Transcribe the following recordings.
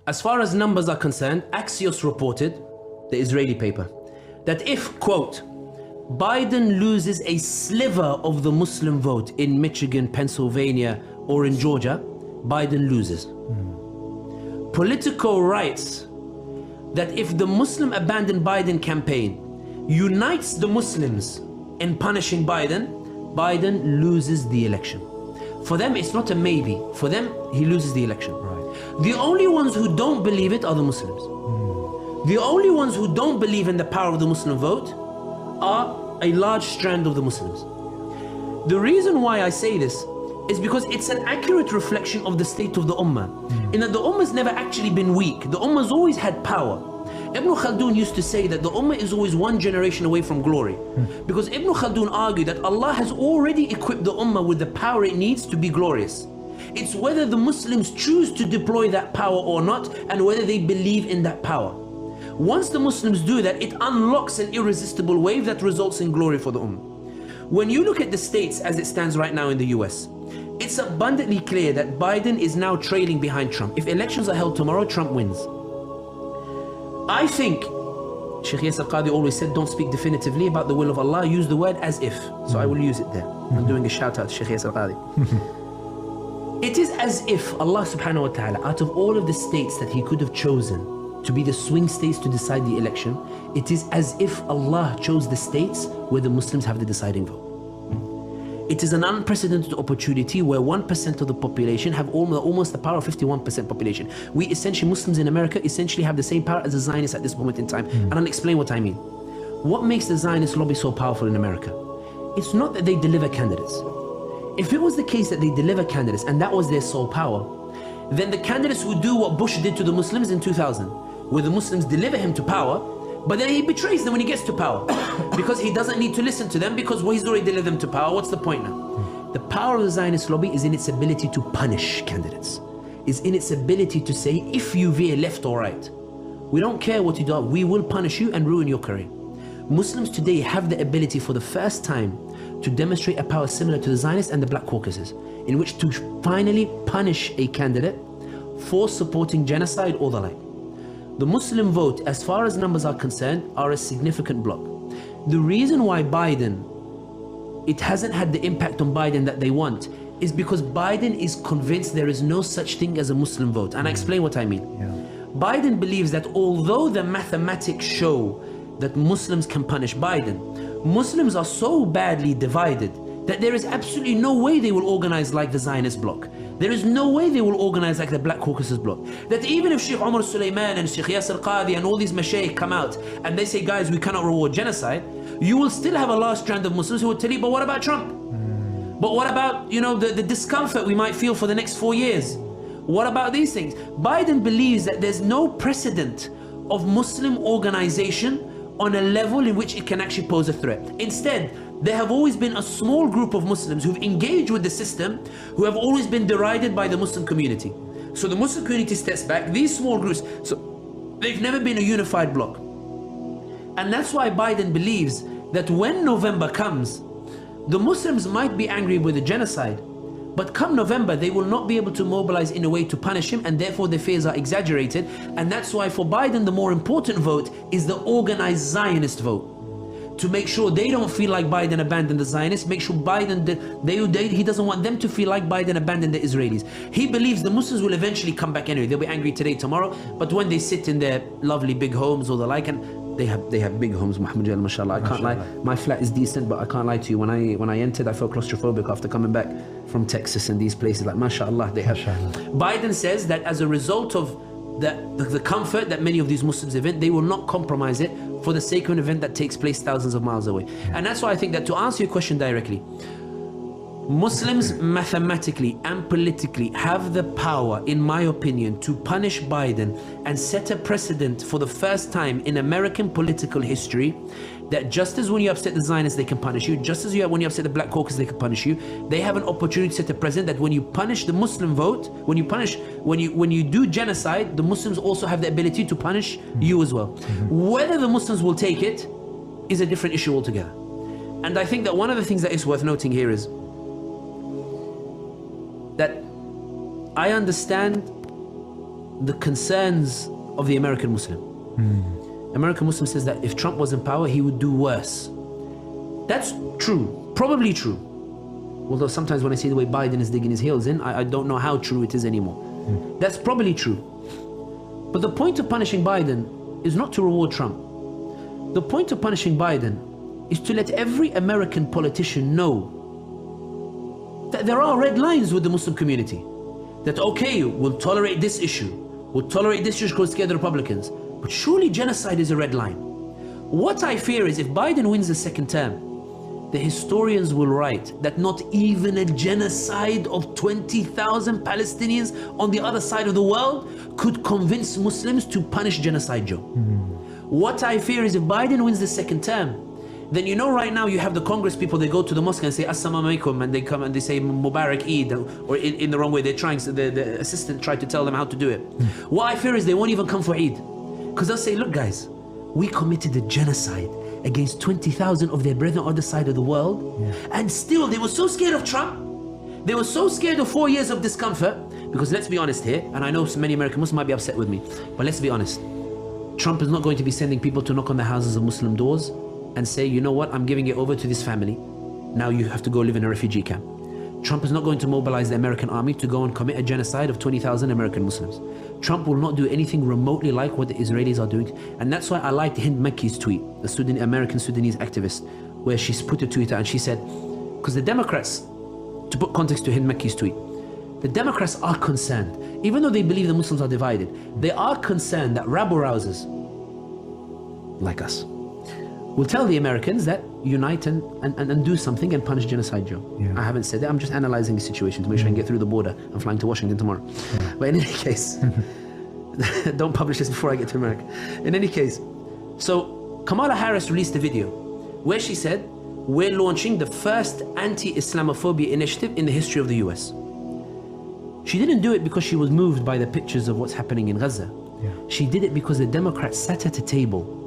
as far as numbers are concerned, Axios reported, the Israeli paper, that if, quote, Biden loses a sliver of the Muslim vote in Michigan, Pennsylvania, or in Georgia, Biden loses. Politico writes that if the Muslim Abandon Biden campaign unites the Muslims in punishing Biden, Biden loses the election. For them, it's not a maybe. For them, he loses the election. Right. The only ones who don't believe it are the Muslims. The only ones who don't believe in the power of the Muslim vote are a large strand of the Muslims. The reason why I say this is because it's an accurate reflection of the state of the Ummah. In that the Ummah's never actually been weak. The Ummah's always had power. Ibn Khaldun used to say that the Ummah is always one generation away from glory. Because Ibn Khaldun argued that Allah has already equipped the Ummah with the power it needs to be glorious. It's whether the Muslims choose to deploy that power or not, and whether they believe in that power. Once the Muslims do that, it unlocks an irresistible wave that results in glory for the Ummah. When you look at the states as it stands right now in the US, it's abundantly clear that Biden is now trailing behind Trump. If elections are held tomorrow, Trump wins. I think Sheikh Yasir Qadhi always said, don't speak definitively about the will of Allah, use the word as if. So I will use it there. I'm doing a shout out to Sheikh Yasir Qadhi. It is as if Allah subhanahu wa ta'ala, out of all of the states that he could have chosen to be the swing states to decide the election, it is as if Allah chose the states where the Muslims have the deciding vote. It is an unprecedented opportunity where 1% of the population have almost the power of 51% population. We essentially, Muslims in America, essentially have the same power as the Zionists at this moment in time. And I'll explain what I mean. What makes the Zionist lobby so powerful in America? It's not that they deliver candidates. If it was the case that they deliver candidates and that was their sole power, then the candidates would do what Bush did to the Muslims in 2000, where the Muslims deliver him to power, but then he betrays them when he gets to power because he doesn't need to listen to them because he's already delivered them to power. What's the point now? The power of the Zionist lobby is in its ability to punish candidates, is in its ability to say, if you veer left or right, we don't care what you do, we will punish you and ruin your career. Muslims today have the ability for the first time to demonstrate a power similar to the Zionists and the Black Caucasus, in which to finally punish a candidate for supporting genocide or the like. The Muslim vote, as far as numbers are concerned, are a significant block. The reason why it hasn't had the impact on Biden that they want is because Biden is convinced there is no such thing as a Muslim vote. And I explain what I mean. Biden believes that although the mathematics show that Muslims can punish Biden, Muslims are so badly divided that there is absolutely no way they will organize like the Zionist bloc. There is no way they will organize like the Black Caucasus bloc. That even if Sheikh Omar Suleiman and Sheikh Yasir Qadhi and all these mashayikh come out and they say, guys, we cannot reward genocide, you will still have a large strand of Muslims who will tell you, but what about Trump? But what about, the discomfort we might feel for the next 4 years? What about these things? Biden believes that there's no precedent of Muslim organization on a level in which it can actually pose a threat. Instead, there have always been a small group of Muslims who've engaged with the system, who have always been derided by the Muslim community. So the Muslim community steps back, these small groups, so they've never been a unified bloc. And that's why Biden believes that when November comes, the Muslims might be angry with the genocide, but come November, they will not be able to mobilize in a way to punish him, and therefore their fears are exaggerated. And that's why for Biden, the more important vote is the organized Zionist vote. To make sure they don't feel like Biden abandoned the Zionists, make sure he doesn't want them to feel like Biden abandoned the Israelis. He believes the Muslims will eventually come back anyway. They'll be angry today, tomorrow, but when they sit in their lovely big homes or the like, and they have big homes, Muhammad Jalal, mashallah. I can't lie, my flat is decent, but I can't lie to you, when I entered, I felt claustrophobic after coming back from Texas and these places, like mashallah, they have. Biden says that as a result of the comfort that many of these Muslims live in, they will not compromise it for the sake of an event that takes place thousands of miles away. And that's why I think that, to answer your question directly, Muslims mathematically and politically have the power, in my opinion, to punish Biden and set a precedent for the first time in American political history, that just as when you upset the Zionists they can punish you, just as when you upset the Black Caucus they can punish you, they have an opportunity to set a precedent that when you punish the Muslim vote, when you do genocide, the Muslims also have the ability to punish you as well. Whether the Muslims will take it is a different issue altogether. And I think that one of the things that is worth noting here is that I understand the concerns of the American Muslim. American Muslim says that if Trump was in power, he would do worse. That's true, probably true. Although sometimes when I see the way Biden is digging his heels in, I don't know how true it is anymore. That's probably true. But the point of punishing Biden is not to reward Trump. The point of punishing Biden is to let every American politician know that there are red lines with the Muslim community. That okay, we'll tolerate this issue. We'll tolerate this issue because it's scared the Republicans. But surely genocide is a red line. What I fear is if Biden wins the second term, the historians will write that not even a genocide of 20,000 Palestinians on the other side of the world could convince Muslims to punish Genocide Joe. What I fear is if Biden wins the second term, then you know right now you have the Congress people, they go to the mosque and say Assalamu alaikum, and they come and they say Mubarak Eid, or in the wrong way. They're trying, the assistant tried to tell them how to do it. What I fear is they won't even come for Eid, because they'll say, look guys, we committed a genocide against 20,000 of their brethren on the other side of the world, and still they were so scared of Trump, they were so scared of 4 years of discomfort, because let's be honest here, and I know so many American Muslims might be upset with me, but let's be honest, Trump is not going to be sending people to knock on the houses of Muslim doors and say, you know what, I'm giving it over to this family, now you have to go live in a refugee camp. Trump is not going to mobilize the American army to go and commit a genocide of 20,000 American Muslims. Trump will not do anything remotely like what the Israelis are doing. And that's why I liked Hind Makki's tweet, the American Sudanese activist, where she's put a tweet out and she said, because the Democrats, to put context to Hind Makki's tweet, the Democrats are concerned, even though they believe the Muslims are divided, they are concerned that rabble-rousers like us will tell the Americans that unite and do something and punish Genocide Joe. I haven't said that, I'm just analyzing the situation to make sure I can get through the border. I'm flying to Washington tomorrow. But in any case, don't publish this before I get to America. In any case, so Kamala Harris released a video where she said, we're launching the first anti-Islamophobia initiative in the history of the US. She didn't do it because she was moved by the pictures of what's happening in Gaza. She did it because the Democrats sat at a table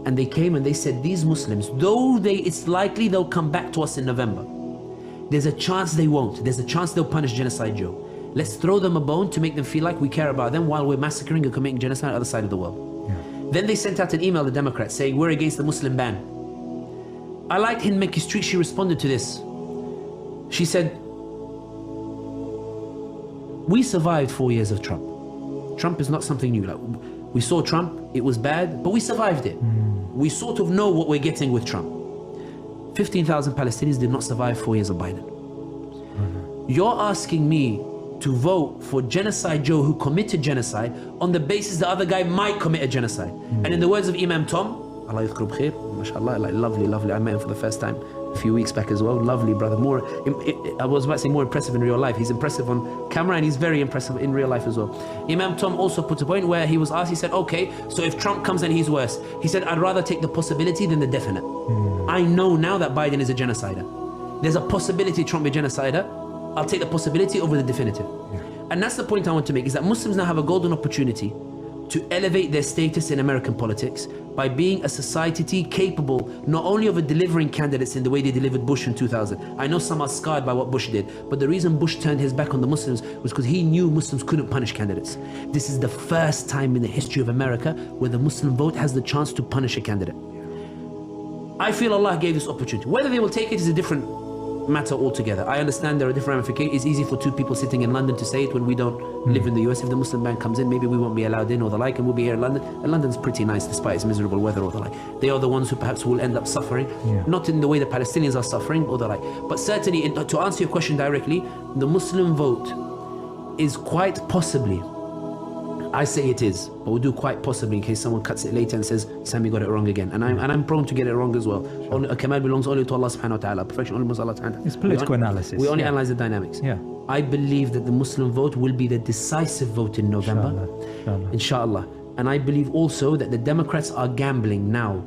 and they came and they said, these Muslims, though it's likely they'll come back to us in November, there's a chance they won't. There's a chance they'll punish Genocide Joe. Let's throw them a bone to make them feel like we care about them while we're massacring and committing genocide on the other side of the world. Then they sent out an email to Democrats saying, we're against the Muslim ban. I liked Hind Makki's tweet. She responded to this. She said, we survived 4 years of Trump. Trump is not something new. Like, we saw Trump, it was bad, but we survived it. We sort of know what we're getting with Trump. 15,000 Palestinians did not survive 4 years of Biden. You're asking me to vote for Genocide Joe who committed genocide on the basis the other guy might commit a genocide. And in the words of Imam Tom, Allah yadhkur bkhair, mashallah, like lovely, I met him for the first time a few weeks back as well, lovely brother, I was about to say more impressive in real life. He's impressive on camera and he's very impressive in real life as well. Imam Tom also put a point where he was asked, he said, okay, so if Trump comes and he's worse, he said, I'd rather take the possibility than the definite. I know now that Biden is a genocider. There's a possibility Trump be a genocider. I'll take the possibility over the definitive. And that's the point I want to make, is that Muslims now have a golden opportunity to elevate their status in American politics by being a society capable not only of delivering candidates in the way they delivered Bush in 2000. I know some are scarred by what Bush did, but the reason Bush turned his back on the Muslims was because he knew Muslims couldn't punish candidates. This is the first time in the history of America where the Muslim vote has the chance to punish a candidate. I feel Allah gave this opportunity. Whether they will take it is a different matter altogether. I understand there are different ramifications. It's easy for two people sitting in London to say it when we don't live in the US. If the Muslim ban comes in, maybe we won't be allowed in or the like, and we'll be here in London. And London's pretty nice despite its miserable weather or the like. They are the ones who perhaps will end up suffering, not in the way the Palestinians are suffering or the like. But certainly, to answer your question directly, the Muslim vote is quite possibly, I say it is, but we'll do quite possibly in case someone cuts it later and says, Sami got it wrong again. And I'm prone to get it wrong as well. Only, Kamal belongs only to Allah subhanahu wa ta'ala. Perfection only belongs to Allah ta'ala. It's political analysis. We only analyze the dynamics. I believe that the Muslim vote will be the decisive vote in November. Inshallah. And I believe also that the Democrats are gambling now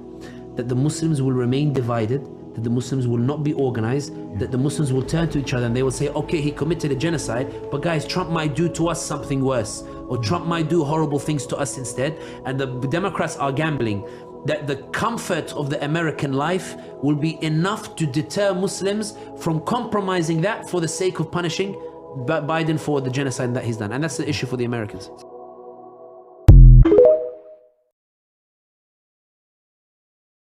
that the Muslims will remain divided, that the Muslims will not be organized, that the Muslims will turn to each other and they will say, okay, he committed a genocide, but guys, Trump might do to us something worse, or Trump might do horrible things to us instead. And the Democrats are gambling that the comfort of the American life will be enough to deter Muslims from compromising that for the sake of punishing Biden for the genocide that he's done. And that's the issue for the Americans.